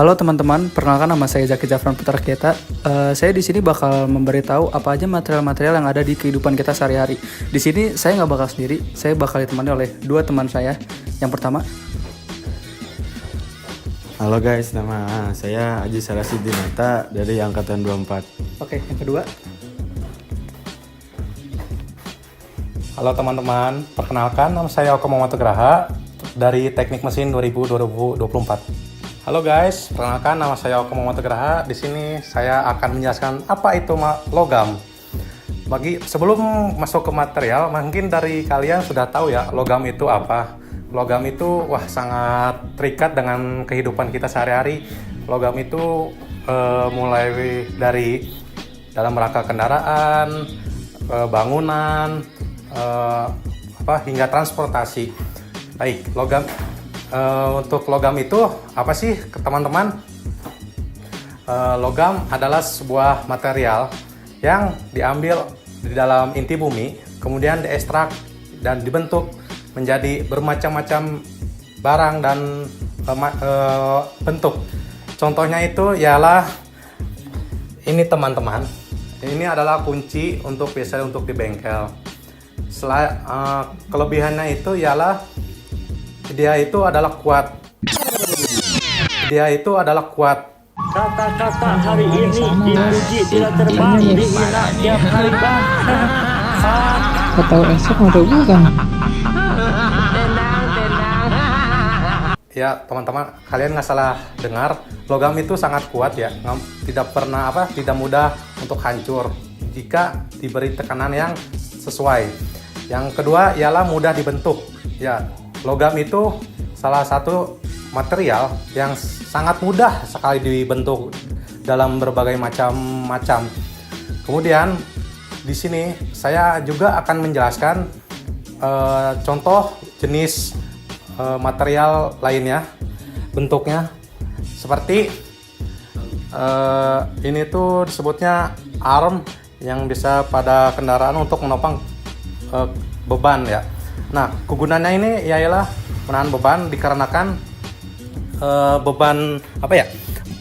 Halo teman-teman, perkenalkan nama saya Zaki Zafran Putra Keta. Saya di sini bakal memberitahu apa aja material-material yang ada di kehidupan kita sehari-hari. Di sini saya nggak bakal sendiri, saya bakal ditemani oleh dua teman saya. Yang pertama, Halo guys, nama saya Aji Sarasi Dinata dari Angkatan 24. oke, yang kedua, Halo teman-teman, perkenalkan nama saya Oko Muhammad Graha dari Teknik Mesin 2024. Halo guys, perkenalkan nama saya Oko Muhammad Graha. Di sini saya akan menjelaskan apa itu logam. Sebelum masuk ke material, mungkin dari kalian sudah tahu ya logam itu apa. Logam itu sangat terikat dengan kehidupan kita sehari-hari. Logam itu mulai dari dalam rangka kendaraan, bangunan, hingga transportasi. Baik, untuk logam itu apa sih teman-teman? Logam adalah sebuah material yang diambil di dalam inti bumi, kemudian diekstrak dan dibentuk menjadi bermacam-macam barang dan bentuk. Contohnya itu ialah ini teman-teman. Ini adalah kunci biasanya untuk di bengkel. Kelebihannya itu ialah dia itu adalah kuat. Kata-kata hari ini dipuji tidak terbang dihina tiap hari bang. Atau esok ada bukan? Ya teman-teman, kalian nggak salah dengar, logam itu sangat kuat ya, tidak mudah untuk hancur jika diberi tekanan yang sesuai. Yang kedua ialah mudah dibentuk. Ya, logam itu salah satu material yang sangat mudah sekali dibentuk dalam berbagai macam-macam. Kemudian di sini saya juga akan menjelaskan contoh jenis material lainnya, bentuknya seperti ini tuh disebutnya arm yang bisa pada kendaraan untuk menopang beban ya. Nah, kegunaannya ini ialah menahan beban dikarenakan beban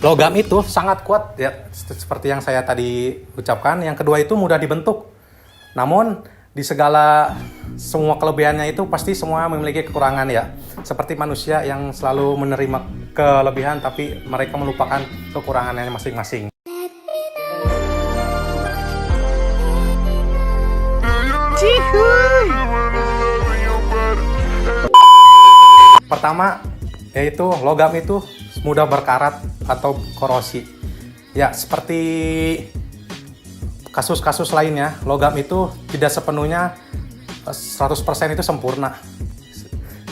logam itu sangat kuat ya, seperti yang saya tadi ucapkan. Yang kedua itu mudah dibentuk. Namun di semua kelebihannya itu pasti semua memiliki kekurangan ya. Seperti manusia yang selalu menerima kelebihan tapi mereka melupakan kekurangannya masing-masing. Pertama, yaitu logam itu mudah berkarat atau korosi. Ya, seperti kasus-kasus lainnya, logam itu tidak sepenuhnya 100% itu sempurna.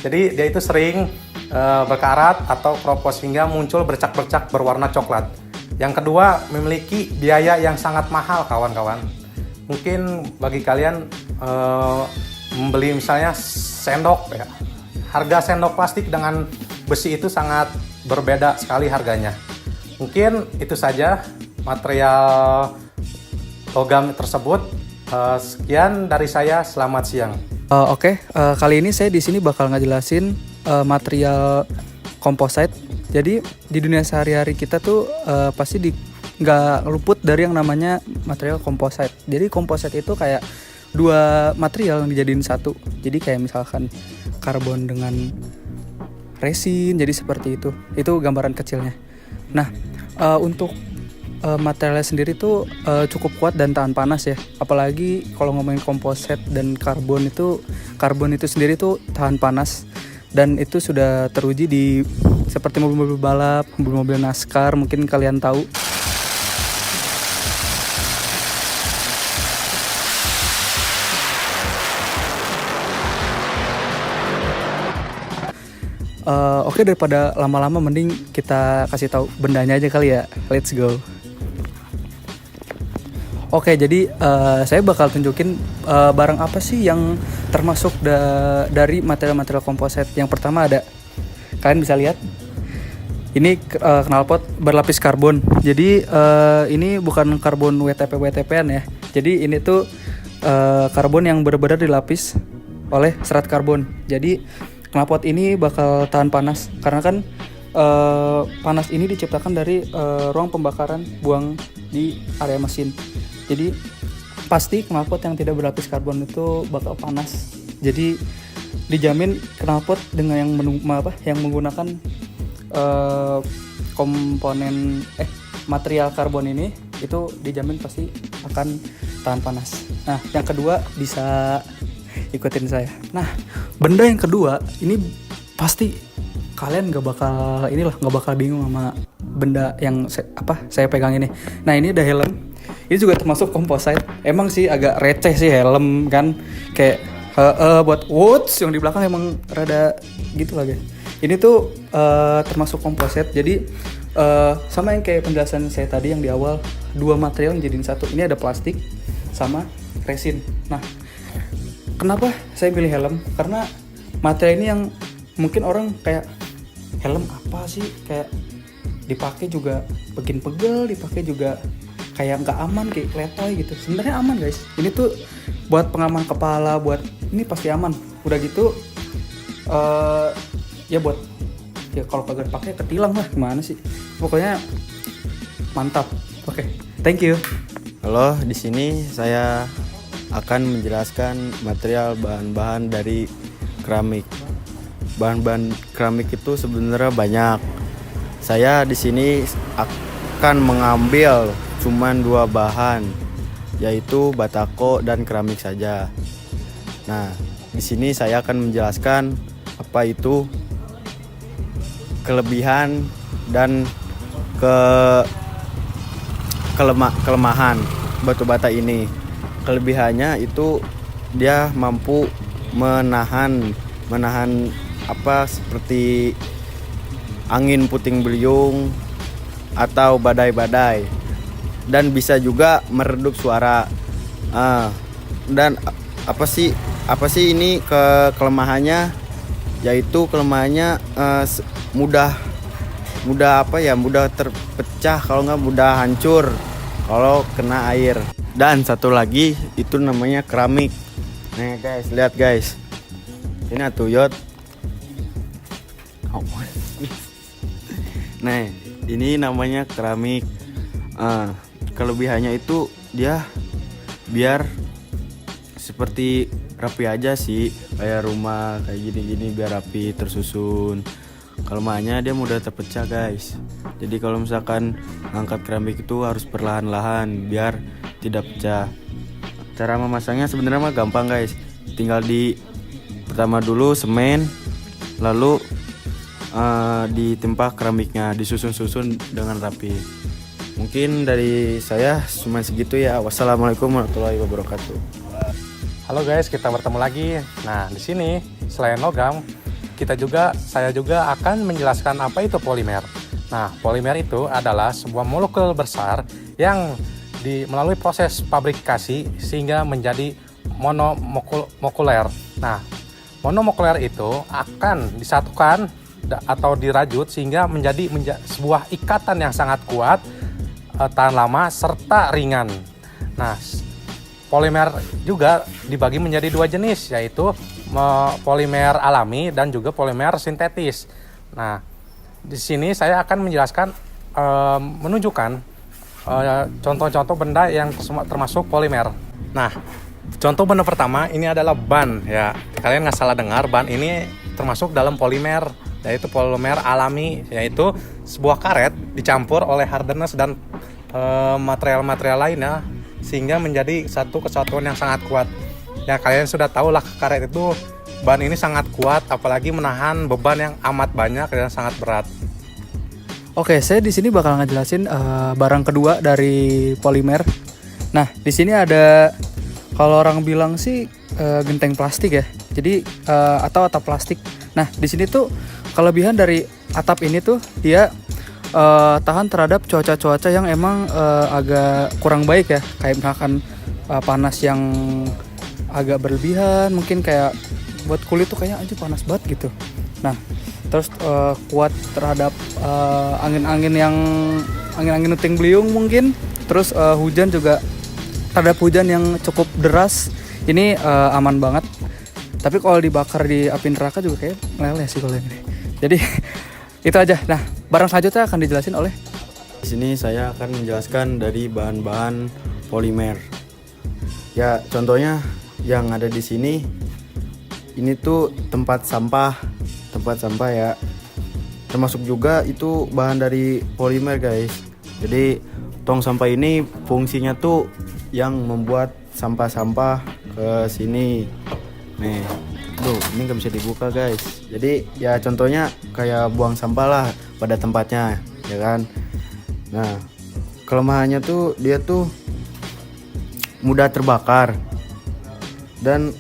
Jadi dia itu sering berkarat atau keropos hingga muncul bercak-bercak berwarna coklat. Yang kedua, memiliki biaya yang sangat mahal kawan-kawan. Mungkin bagi kalian membeli misalnya sendok ya. Harga sendok plastik dengan besi itu sangat berbeda sekali harganya. Mungkin itu saja material logam tersebut. Sekian dari saya, selamat siang. Kali ini saya di sini bakal ngejelasin material composite. Jadi di dunia sehari-hari kita tuh pasti nggak luput dari yang namanya material composite. Jadi composite itu kayak dua material yang dijadiin satu. Jadi kayak misalkan karbon dengan resin, jadi seperti itu. Itu gambaran kecilnya. Nah, untuk materialnya sendiri tuh cukup kuat dan tahan panas ya. Apalagi kalau ngomongin komposit dan karbon itu sendiri tuh tahan panas. Dan itu sudah teruji di seperti mobil-mobil balap, mobil-mobil NASCAR, mungkin kalian tahu. Oke, daripada lama-lama mending kita kasih tahu bendanya aja kali ya. Let's go. Oke, jadi saya bakal tunjukin barang apa sih yang termasuk dari material-material komposit. Yang pertama ada, kalian bisa lihat, ini knalpot berlapis karbon. Jadi ini bukan karbon WTP-WTP-an ya. Jadi ini tuh karbon yang benar-benar dilapis oleh serat karbon. Jadi knalpot ini bakal tahan panas karena kan panas ini diciptakan dari ruang pembakaran buang di area mesin. Jadi pasti knalpot yang tidak berlapis karbon itu bakal panas. Jadi dijamin knalpot dengan yang menggunakan komponen material karbon ini itu dijamin pasti akan tahan panas. Nah, yang kedua bisa ikutin saya. Nah, benda yang kedua ini pasti kalian nggak bakal bingung sama benda yang saya pegang ini. Nah, ini ada helm. Ini juga termasuk composite. Emang sih agak receh sih helm kan, kayak buat woods yang di belakang emang rada gitu lah guys. Ini tuh termasuk composite. Jadi sama yang kayak penjelasan saya tadi yang di awal, dua material yang jadiin satu. Ini ada plastik sama resin. Nah, kenapa saya pilih helm? Karena material ini yang mungkin orang kayak helm apa sih, kayak dipakai juga bikin pegel, dipakai juga kayak nggak aman, kayak letoy gitu. Sebenarnya aman guys. Ini tuh buat pengaman kepala, ini pasti aman. Udah gitu ya buat ya kalau kagak dipakai ketilang lah, gimana sih. Pokoknya mantap. Oke, thank you. Halo, di sini saya akan menjelaskan material bahan-bahan dari keramik. Bahan-bahan keramik itu sebenarnya banyak. Saya di sini akan mengambil cuman 2 bahan, yaitu batako dan keramik saja. Nah, di sini saya akan menjelaskan apa itu kelebihan dan kelemahan batu bata ini. Kelebihannya itu dia mampu menahan seperti angin puting beliung atau badai-badai, dan bisa juga meredup suara. Dan apa sih ini kelemahannya, yaitu kelemahannya mudah terpecah, kalau nggak mudah hancur kalau kena air. Dan satu lagi itu namanya keramik. Nih guys, lihat guys, ini Tuyot. Nah, ini namanya keramik. Kelebihannya itu dia biar seperti rapi aja sih, kayak rumah kayak gini-gini biar rapi tersusun. Kelemahannya dia mudah terpecah guys. Jadi kalau misalkan ngangkat keramik itu harus perlahan-lahan biar tidak pecah. Cara memasangnya sebenarnya mah gampang guys. Tinggal pertama dulu semen, lalu ditempa keramiknya, disusun-susun dengan rapi. Mungkin dari saya cuma segitu ya. Wassalamualaikum warahmatullahi wabarakatuh. Halo guys, kita bertemu lagi. Nah, di sini selain logam, saya juga akan menjelaskan apa itu polimer. Nah, polimer itu adalah sebuah molekul besar yang melalui proses fabrikasi sehingga menjadi monomokuler. Nah, monomokuler itu akan disatukan atau dirajut sehingga menjadi sebuah ikatan yang sangat kuat, tahan lama, serta ringan. Nah, polimer juga dibagi menjadi 2 jenis, yaitu polimer alami dan juga polimer sintetis. Nah, di sini saya akan menjelaskan, menunjukkan contoh-contoh benda yang termasuk polimer. Nah, contoh benda pertama ini adalah ban ya. Kalian nggak salah dengar, ban ini termasuk dalam polimer, yaitu polimer alami, yaitu sebuah karet dicampur oleh hardness dan material-material lainnya sehingga menjadi satu kesatuan yang sangat kuat. Ya, kalian sudah tahu lah karet itu, ban ini sangat kuat, apalagi menahan beban yang amat banyak dan sangat berat. Oke, saya di sini bakal ngejelasin barang kedua dari polimer. Nah, di sini ada, kalau orang bilang sih genteng plastik ya. Jadi atau atap plastik. Nah, di sini tuh kelebihan dari atap ini tuh dia tahan terhadap cuaca-cuaca yang emang agak kurang baik ya. Kayak misalkan panas yang agak berlebihan, mungkin kayak buat kulit tuh kayaknya anjir panas banget gitu. Nah, terus kuat terhadap angin-angin puting beliung mungkin. Terus hujan juga, terhadap hujan yang cukup deras ini aman banget. Tapi kalau dibakar di api neraka juga kayak meleleh sih kalau ini. Jadi Itu aja. Nah, barang selanjutnya akan dijelasin oleh. Di sini saya akan menjelaskan dari bahan-bahan polimer. Ya, contohnya yang ada di sini, ini tuh tempat sampah ya. Termasuk juga itu bahan dari polimer guys. Jadi tong sampah ini fungsinya tuh yang membuat sampah-sampah ke sini. Nih, tuh ini nggak bisa dibuka guys. Jadi ya contohnya kayak buang sampah lah pada tempatnya, ya kan. Nah, kelemahannya tuh dia tuh mudah terbakar. Dan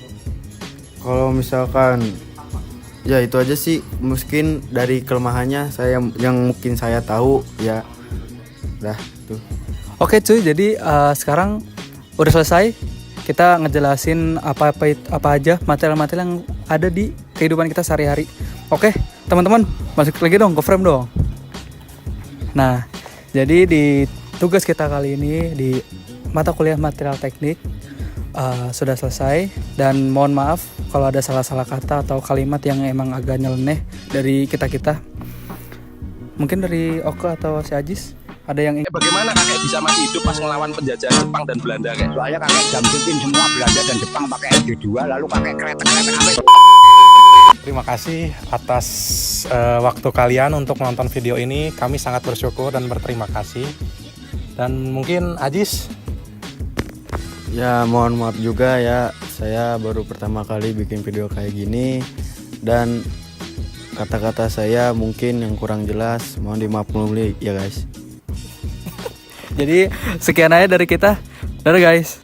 kalau misalkan ya itu aja sih mungkin dari kelemahannya saya yang mungkin saya tahu ya. Dah tuh. Oke cuy, jadi sekarang udah selesai. Kita ngejelasin apa aja material-material yang ada di kehidupan kita sehari-hari. Oke, teman-teman, masuk lagi dong ke frame dong. Nah, jadi di tugas kita kali ini di mata kuliah material teknik sudah selesai, dan mohon maaf kalau ada salah-salah kata atau kalimat yang emang agak nyeleneh dari kita. Mungkin dari Oke atau si Ajis ada yang Bagaimana kakek bisa masih hidup pas ngelawan penjajahan Jepang dan Belanda kayak? Soalnya kakek jamjukin semua Belanda dan Jepang pakai SD2, lalu pakai kereta-kereta sampai. Terima kasih atas waktu kalian untuk menonton video ini. Kami sangat bersyukur dan berterima kasih. Dan mungkin Ajis. Ya mohon maaf juga ya, saya baru pertama kali bikin video kayak gini. Dan kata-kata saya mungkin yang kurang jelas, mohon dimaklumi ya guys. Jadi sekian aja dari kita. Dadah guys.